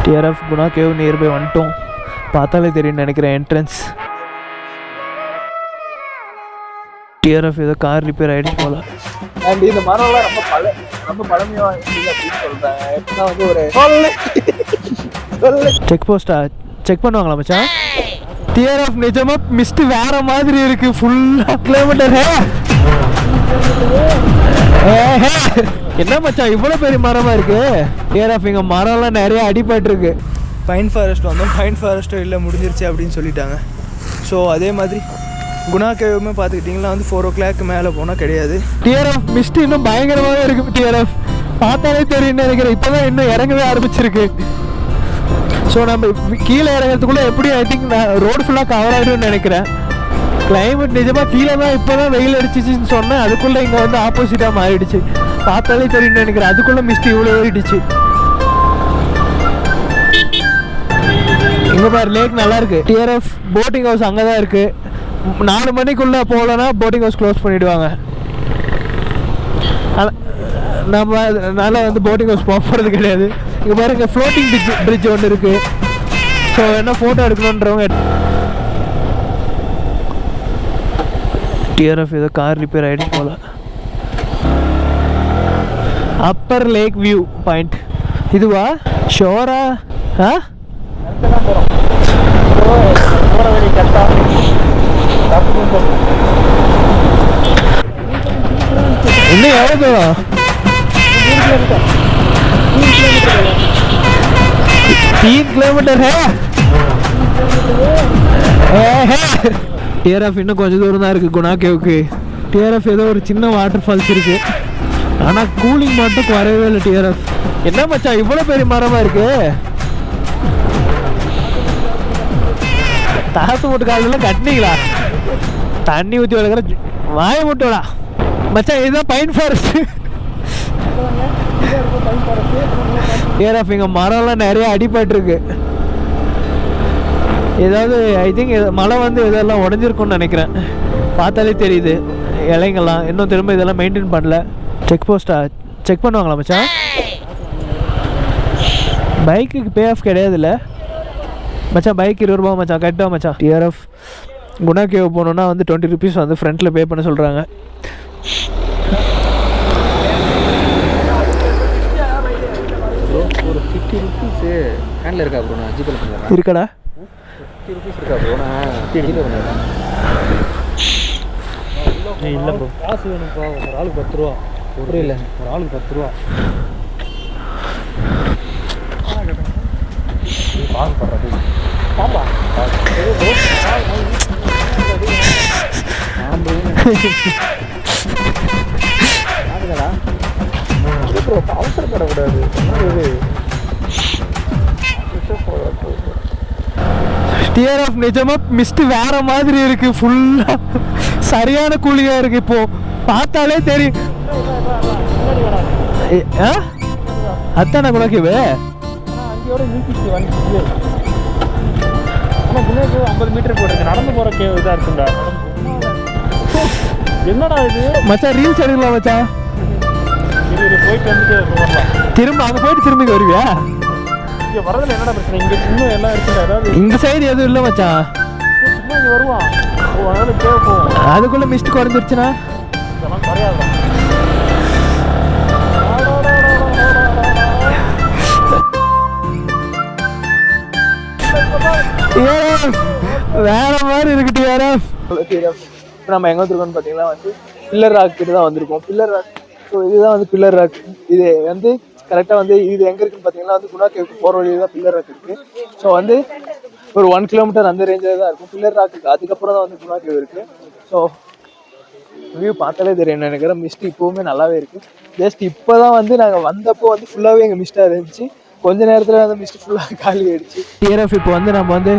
TRF Guna cave nearby வந்துட்டோம். பார்த்தாலே தெரியும் நினைக்கிறேன் என்ட்ரன்ஸ். டிஆர்எஃப் ஏதோ கார் ரிப்பேர் ஆகிடுச்சு போல. அண்ட் இந்த மரம்லாம் ரொம்ப பழமையாக இருக்குது அப்படின்னு சொல்கிறாங்க. எப்படின்னா வந்து ஒரு செக் போஸ்டா செக் பண்ணுவாங்களா மச்சான்? டிஆர்எஃப் நிஜமாக மிஸ்ட் வேற மாதிரி இருக்கு. ஃபுல்லாக கிலோமீட்டர். என்ன மச்சான் இவ்வளோ பெரிய மரமாக இருக்கு? டிஆர்எஃப் இங்கே மரம்லாம் நிறைய அடிபட்டுருக்கு. பைன் ஃபாரஸ்ட் வந்தோம். பைன் ஃபாரஸ்ட்டும் இல்லை, முடிஞ்சிருச்சு அப்படின்னு சொல்லிட்டாங்க. ஸோ அதே மாதிரி குணா கேவுமே பார்த்துக்கிட்டிங்கன்னா வந்து 4 o'clock மேலே போனால் கிடையாது. டிஆர்எஃப் மிஸ்ட் இன்னும் பயங்கரமாகவே இருக்குது. டிஆர்எஃப் பார்த்தாலே தெரியும் நினைக்கிறேன். இப்போ தான் இன்னும் இறங்கவே ஆரம்பிச்சிருக்கு. ஸோ நம்ம கீழே இறங்கிறதுக்குள்ளே எப்படி ஐ திங்க் நான் ரோடு ஃபுல்லாக கவர் ஆகிடும்னு நினைக்கிறேன். கிளைமேட் நிஜமாக கீழே தான் இப்போ தான் வெயில் அடிச்சிச்சின்னு சொன்னேன். அதுக்குள்ளே இங்கே வந்து ஆப்போசிட்டாக மாறிடுச்சு. பார்த்தாலே தெரியும்னு நினைக்கிறேன். அதுக்குள்ளே மிஸ்ட் இவ்வளோ ஏறிடுச்சு. இங்கே பாரு லேக் நல்லா இருக்கு. டிஆர்எஃப் போட்டிங் ஹவுஸ் அங்கே தான் இருக்குது. 4 மணிக்குள்ளே போகலன்னா போட்டிங் ஹவுஸ் க்ளோஸ் பண்ணிவிடுவாங்க. நம்ம அதனால் வந்து போட்டிங் ஹவுஸ் போகிறது கிடையாது. இங்கே பாருங்க ஃப்ளோட்டிங் பிரிட்ஜ் ஒன்று இருக்குது. ஸோ என்ன ஃபோட்டோ எடுக்கணுன்றவங்க. டிஆர்எஃப் ஏதோ கார் ரிப்பேர் ஆகிடுச்சு போல. அப்பர் லேக் வியூ பாயிண்ட் இதுவா? ஷோரா? இன்னும் எவ்வளோ தூரம்? 3 किलोमीटर है. டிஆர்எஃப் இன்னும் கொஞ்சம் தூரம் தான் இருக்குது குணா கேவுக்கு. டிஆர்எஃப் ஏதோ ஒரு சின்ன வாட்டர் ஃபால்ஸ் இருக்குது. ஆனால் கூலிங் மட்டும் குறையவே இல்லை. டிஆர்எஃப் என்ன மச்சான் இவ்வளோ பெரிய மரமாக இருக்கு? தாசு மூட்டு காலெல்லாம் கட்டினீங்களா? தண்ணி ஊற்றி வளர்க்குற வாய மூட்டோடா மச்சான். இதுதான் பைன் ஃபாரஸ்ட். டிஆர்எஃப் இங்கே மரம்லாம் நிறைய அடிபட்டுருக்கு. ஏதாவது ஐ திங்க் மழை வந்து இதெல்லாம் உடஞ்சிருக்கும்னு நினைக்கிறேன். பார்த்தாலே தெரியுது இலைங்கெல்லாம். இன்னும் திரும்ப இதெல்லாம் மெயின்டைன் பண்ணல. செக் போஸ்டா செக் பண்ணுவாங்களா மச்சான்? பைக்குக்கு பே ஆஃப் கிடையாதுல்ல மச்சான்? பைக் 20 ரூபா மச்சான். கரெக்டாக மச்சான். டிஆர்எஃப் குணா கேவ் போகணுன்னா வந்து 20 rupees வந்து ஃப்ரண்ட்டில் பே பண்ண சொல்கிறாங்க. ஒரு 50 rupees ஹேண்டில் இருக்கா ப்ரோ? நான் ஜிபே பண்ணுறேன். இருக்கடா 50 rupees இருக்கா ப்ரோ? நான் ஜிபே பண்ணுறேன். இல்லை ப்ரோ காசு வேணும்ப்பா. ஒரு ஆளுக்கு 10 ரூபா. புரியல. ஒரு ஆளுக்கு 10 ரூபா. பாஸ் பண்ணுறது ஆமா அவசரப்படக்கூடாது. டிஆர்எஃப் நிஜமாக மிஸ்ட் வேற மாதிரி இருக்கு. ஃபுல்லாக சரியான கூலிங்காக இருக்கு. இப்போ பார்த்தாலே தெரியும். அத்தான குணாக்கேவு அங்கேயோட நீக்கிச்சு வந்து. ஆனால் குணாக்கேவு 50 மீட்டர் போட்டிருக்கு. நடந்து போகிற கேவ் இதாக இருக்குண்டா. என்னடா இது மச்சான்? ரீல்ஸ் எடுக்கலாம் மச்சான். போயிட்டு வந்துட்டு வரலாம். திரும்ப அங்கே போயிட்டு திரும்பி வருவியா? இங்கே வரதில் என்னடா பிரச்சனை? இங்கே இன்னும் எல்லாம் இருக்குல்ல. ஏதாவது இந்த சைடு எதுவும் இல்லை மச்சான். சும்மா இங்கே வருவான். அதனால கேவ் போவோம். அதுக்குள்ளே மிஸ்ட் குறைஞ்சிருச்சுன்னா இதெல்லாம் குறையாதுதான். வேற மாதிரி இருக்கு டிஆர்எஃப். இப்போ நம்ம எங்கே வந்துருக்கோம்னு பார்த்தீங்கன்னா வந்து பில்லர் ராக் கிட்ட தான் வந்திருக்கோம். Pillar rock. ஸோ இதுதான் வந்து பில்லர் ராக். இது வந்து கரெக்டாக வந்து இது எங்கே இருக்குன்னு பார்த்தீங்கன்னா வந்து குணா கேவுக்கு போகிற வழியில் தான் பில்லர் ராக் இருக்குது. ஸோ வந்து ஒரு 1 kilometer அந்த ரேஞ்சில் தான் இருக்கும் பில்லர் ராக்கு. அதுக்கப்புறம் தான் வந்து குணா கேவ் இருக்குது. ஸோ வியூ பார்த்தாலே தெரியும் நினைக்கிறேன். மிஸ்ட் இப்போவுமே நல்லாவே இருக்குது. ஜஸ்ட் இப்போ தான் வந்து நாங்கள் வந்தப்போ வந்து ஃபுல்லாகவே எங்கள் மிஸ்ட்டாக இருந்துச்சு. கொஞ்ச நேரத்தில் வந்து மிஸ்ட் ஃபுல்லாக காலி ஆகிடுச்சு. டிஆர்எஃப் இப்போ வந்து நம்ம வந்து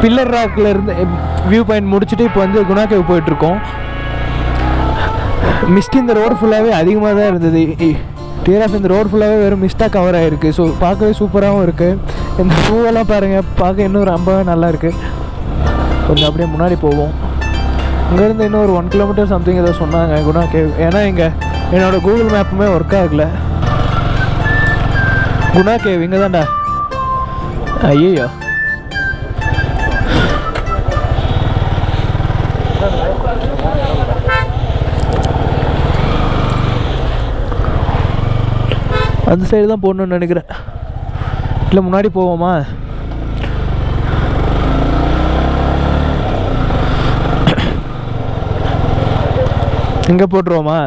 பில்லர் ராக்கில் இருந்து வியூ பாயிண்ட் முடிச்சுட்டு இப்போ வந்து குணா கேவ் போயிட்டுருக்கோம். மிஸ்ட் இந்த ரோடு ஃபுல்லாகவே அதிகமாக தான் இருந்தது. டிஆர்எஃப் இந்த ரோடு ஃபுல்லாகவே வெறும் மிஸ்ட்டாக கவர் ஆகிருக்கு. ஸோ பார்க்கவே சூப்பராகவும் இருக்குது. இந்த பூவெல்லாம் பாருங்கள், பார்க்க இன்னும் ரொம்பவே நல்லா இருக்குது. கொஞ்சம் அப்படியே முன்னாடி போவோம். இங்கேருந்து இன்னும் ஒரு 1 kilometer சம்திங் ஏதோ சொன்னாங்க குணா கேவ். ஏன்னா இங்கே என்னோடய கூகுள் மேப்புமே ஒர்க் ஆகலை. குணா கேவ் இங்கே தான்டா. ஐயோ அந்த சைடு தான் போகணுன்னு நினைக்கிறேன். இல்லை முன்னாடி போவோமா? இங்கே போட்டுருவோமா?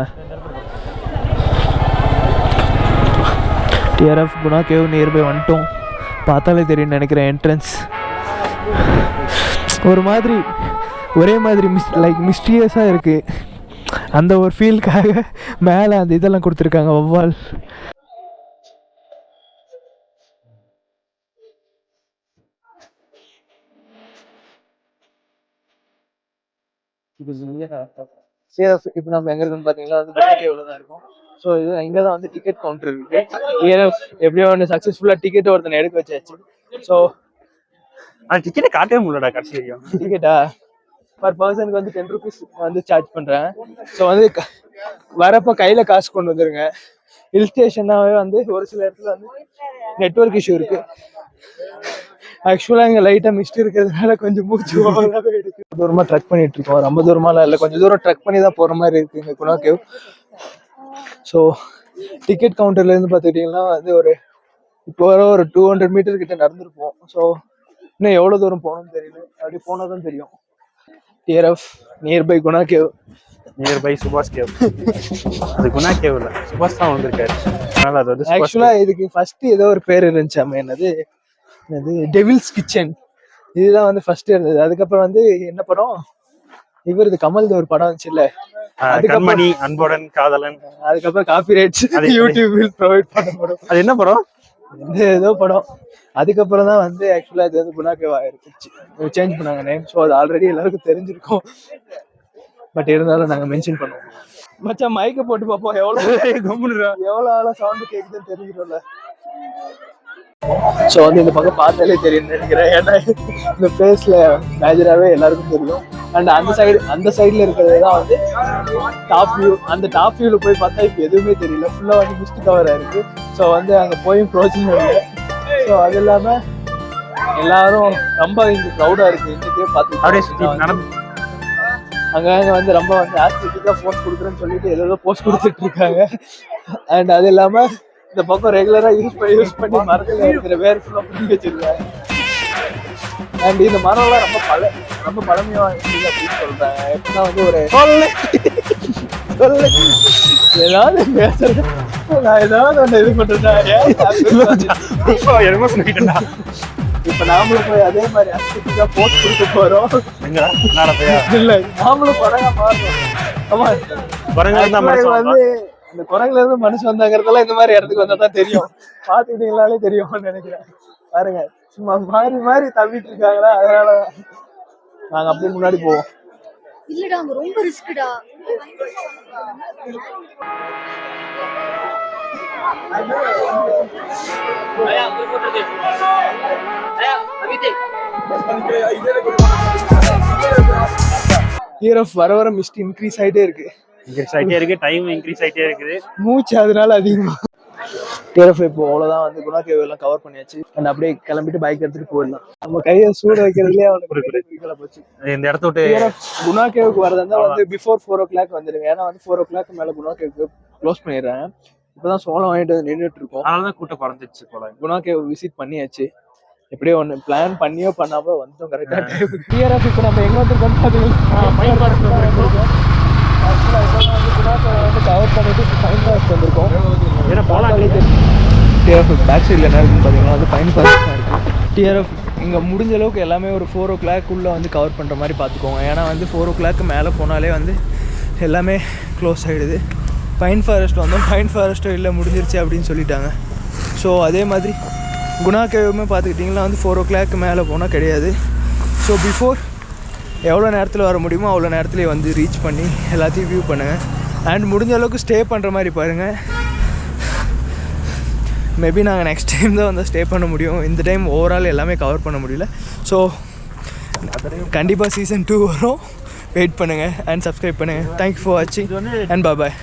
டிஆர்எஃப் குணா கேவ் நியர்பை வந்துட்டோம். பார்த்தாலே தெரியும் நினைக்கிறேன். என்ட்ரன்ஸ் ஒரு மாதிரி ஒரே மாதிரி மிஸ்டீரியஸாக இருக்குது. அந்த ஒரு ஃபீலுக்காக மேலே அந்த இதெல்லாம் கொடுத்துருக்காங்க, வௌவால். இப்போ நம்ம எங்கே இருக்குன்னு பார்த்தீங்கன்னா வந்து குணா கேவ்ல தான் இருக்கும். ஸோ இது இங்கே தான் வந்து டிக்கெட் கவுண்டர் இருக்கு. எப்படியோ ஒன்று சக்ஸஸ்ஃபுல்லாக டிக்கெட் ஒருத்தனை எடுக்க வச்சாச்சு. ஸோ டிக்கெட்டை காட்டவே முடியலடா கடைசி வரைக்கும். டிக்கெட்டா பர் பர்சனுக்கு வந்து 10 rupees வந்து சார்ஜ் பண்ணுறேன். ஸோ வந்து வரப்போ கையில் காசு கொண்டு வந்துருங்க. ஹில் ஸ்டேஷனாகவே வந்து ஒரு சில இடத்துல வந்து நெட்வொர்க் இஷ்யூ இருக்கு. ஆக்சுவலாக இங்கே லைட்டாக மிஸ்ட் இருக்கிறதுனால கொஞ்சம் மூச்சு ஓவராகவே இருக்கு. தூரமாக ட்ரக் பண்ணிட்டு இருக்கோம். ரொம்ப தூரமாலாம் இல்லை, கொஞ்சம் தூரம் ட்ரக் பண்ணி தான் போகிற மாதிரி இருக்கு இங்கே குணா கேவ். ஸோ டிக்கெட் கவுண்டர்லேருந்து பார்த்துக்கிட்டிங்கன்னா வந்து இப்போ ஒரு 200 மீட்டர் கிட்ட நடந்துருப்போம். ஸோ இன்னும் எவ்வளோ தூரம் போகணும்னு தெரியல. அப்படி போனால் தான் தெரியும். TRF nearby Guna cave. Nearby சுபாஷ் கேவ். அது குணா கேவ் இல்லை, சுபாஷ் தான் வந்திருக்காரு. அதனால அது வந்து ஆக்சுவலாக இதுக்கு ஃபர்ஸ்ட் ஏதோ ஒரு பேர் இருந்துச்சாமே, என்னது டெவில்ஸ் கிச்சன். இதுதான் வந்து ஃபர்ஸ்ட் இருந்தது. அதுக்கப்புறம் வந்து என்ன படம் இவரது கமல்து ஒரு படம் வந்துச்சு இல்ல, கண்மணி, அன்புடன் காதலன். அதுக்கப்புறம் காப்பி ரைட்ஸ் யூடியூபில் ப்ரொவைட் பண்ண படம். அது என்ன படம்? ஏதோ படம். அதுக்கப்புறம் தான் வந்து ஆக்சுவலா இது வந்து குணா கேவ் ஆயிருச்சு, சேஞ்ச் பண்ணாங்க நேம். ஸோ அது ஆல்ரெடி எல்லாருக்கும் தெரிஞ்சிருக்கும், பட் இருந்தாலும் நாங்கள் மென்ஷன் பண்ணுவோம். மச்சான் மைக்கை போட்டு பார்ப்போம் எவ்வளோ ஆளா சவுண்டு கேட்குதுன்னு தெரிஞ்சிடும்ல. ஸோ வந்து இந்த பக்கம் பார்த்தாலே தெரியும் நினைக்கிறேன். ஏன்னா இந்த பிளேஸ்ல மேஜராகவே எல்லாருக்கும் தெரியும். அண்ட் அந்த சைடில் இருக்கிறது தான் வந்து டாப் வியூ. அந்த டாப் வியூவில் போய் பார்த்தா இப்போ எதுவுமே தெரியல, ஃபுல்லாக வந்து மிஸ்ட் கவர் ஆயிருக்கு. ஸோ வந்து அங்கே போயும் பிரோஜனம் இல்லை. ஸோ அது இல்லாமல் எல்லாரும் ரொம்ப இங்கே க்ரௌடாக இருக்குது. இன்னைக்கே பார்த்து அங்கே வந்து ரொம்ப வந்து ஆஸ்திரிக்காக போஸ்ட் கொடுக்குறேன்னு சொல்லிட்டு ஏதோ போஸ்ட் கொடுத்துட்டு இருக்காங்க. அண்ட் அது இல்லாமல் இந்த பக்கம் ரெகுலரா யூஸ் பண்ணி மரத்துல இருக்கிற வேர் ஃபுல்லா பிடிச்சி வச்சிருக்காங்க. அண்ட் இந்த மரம்லாம் ரொம்ப பழமையா இருக்குது அப்படின்னு சொல்றாங்க. எப்படின்னா வந்து ஒரு ஏதாவது பேசுறேன், நான் ஏதாவது ஒன்று இது பண்றேன்னா இப்ப நாமளும் போய் அதே மாதிரி அஸ்திக்கா போஸ்ட் கொடுக்க போறோம். இல்ல நாமளும் குரங்கா மாறுறோம். ஆமா, வந்து இந்த குரங்குல இருந்து மனுஷன் வந்தாங்கிறதெல்லாம் இந்த மாதிரி இடத்துக்கு வந்தா தான் தெரியும். பாத்துக்கிட்டீங்களாலே தெரியும்னு நினைக்கிறேன். பாருங்க சும்மா மாறி தவிட்டு இருக்காங்களா, அதனால நாங்க அப்படியே முன்னாடி போவோம். இல்லடா அங்க ரொம்ப ரிஸ்க்டா. வர மிஸ்ட் இன்க்ரீஸ் ஆயிட்டே இருக்கு. டைம் இன்க்ரீஸ் ஆயிட்டே இருக்குது. மூச்சு அதனால அதிகமா. இப்போ அவ்வளவுதான் வந்து குணா கேவ் எல்லாம் கவர் பண்ணியாச்சு. அண்ட் அப்படியே கிளம்பிட்டு பைக் எடுத்துட்டு போயிடலாம். நம்ம கையை சூட வைக்கிறதுலயே அவனுக்கு போச்சு. இந்த இடத்த விட்டு குணா கேவுக்கு வரதா வந்து பிஃபோர் 4 o'clock வந்துடுங்க. ஏன்னா வந்து 4 o'clock மேல குணா கேவுக்கு க்ளோஸ் பண்ணிடுறாங்க. இப்பதான் சோளம் வாங்கிட்டு வந்து நின்றுட்டு இருக்கோம். அதனாலதான் கூட்டம் குறைஞ்சிச்சு போல. குணா கேவ் விசிட் பண்ணியாச்சு. எப்படியோ ஒன்று பிளான் பண்ணியோ பண்ணாம வந்துட்டோம் கரெக்டா டைம். டிஆர்எஃப் இப்போ நம்ம எங்க வந்துருக்கோம் பாத்தீங்கன்னா கவர் பண்ணிட்டு ஃபைன் ஃபாரஸ்ட் வந்திருக்கோம். ஏன்னா போலாம். டிஆர்எஃப் பேக் சைடில் என்ன இருக்குன்னு பார்த்தீங்கன்னா வந்து ஃபைன் ஃபாரஸ்ட் தான் இருக்குது. டிஆர்எஃப் இங்கே முடிஞ்ச அளவுக்கு எல்லாமே ஒரு 4 o'clock வந்து கவர் பண்ணுற மாதிரி பார்த்துக்கோங்க. ஏன்னா வந்து 4 o'clock மேலே போனாலே வந்து எல்லாமே க்ளோஸ் ஆகிடுது. ஃபைன் ஃபாரஸ்ட் வந்தோம், ஃபைன் ஃபாரஸ்ட்டும் இல்லை முடிஞ்சிருச்சு அப்படின்னு சொல்லிட்டாங்க. ஸோ அதே மாதிரி குணா கேவுமே பார்த்துக்கிட்டிங்கன்னா வந்து 4 o'clock மேலே போனால் கிடையாது. ஸோ பிஃபோர் எவ்வளோ நேரத்தில் வர முடியுமோ அவ்வளோ நேரத்துலேயே வந்து ரீச் பண்ணி எல்லாத்தையும் வியூ பண்ணுங்கள். அண்ட் முடிஞ்ச அளவுக்கு ஸ்டே பண்ணுற மாதிரி பாருங்கள். மேபி நாங்கள் நெக்ஸ்ட் டைம் தான் வந்து ஸ்டே பண்ண முடியும். இந்த டைம் ஓவரால் எல்லாமே கவர் பண்ண முடியல. ஸோ கண்டிப்பாக சீசன் 2 வரும். வெயிட் பண்ணுங்கள் அண்ட் சப்ஸ்கிரைப் பண்ணுங்கள். தேங்க்யூ ஃபார் வாட்சிங் அண்ட் பாய்.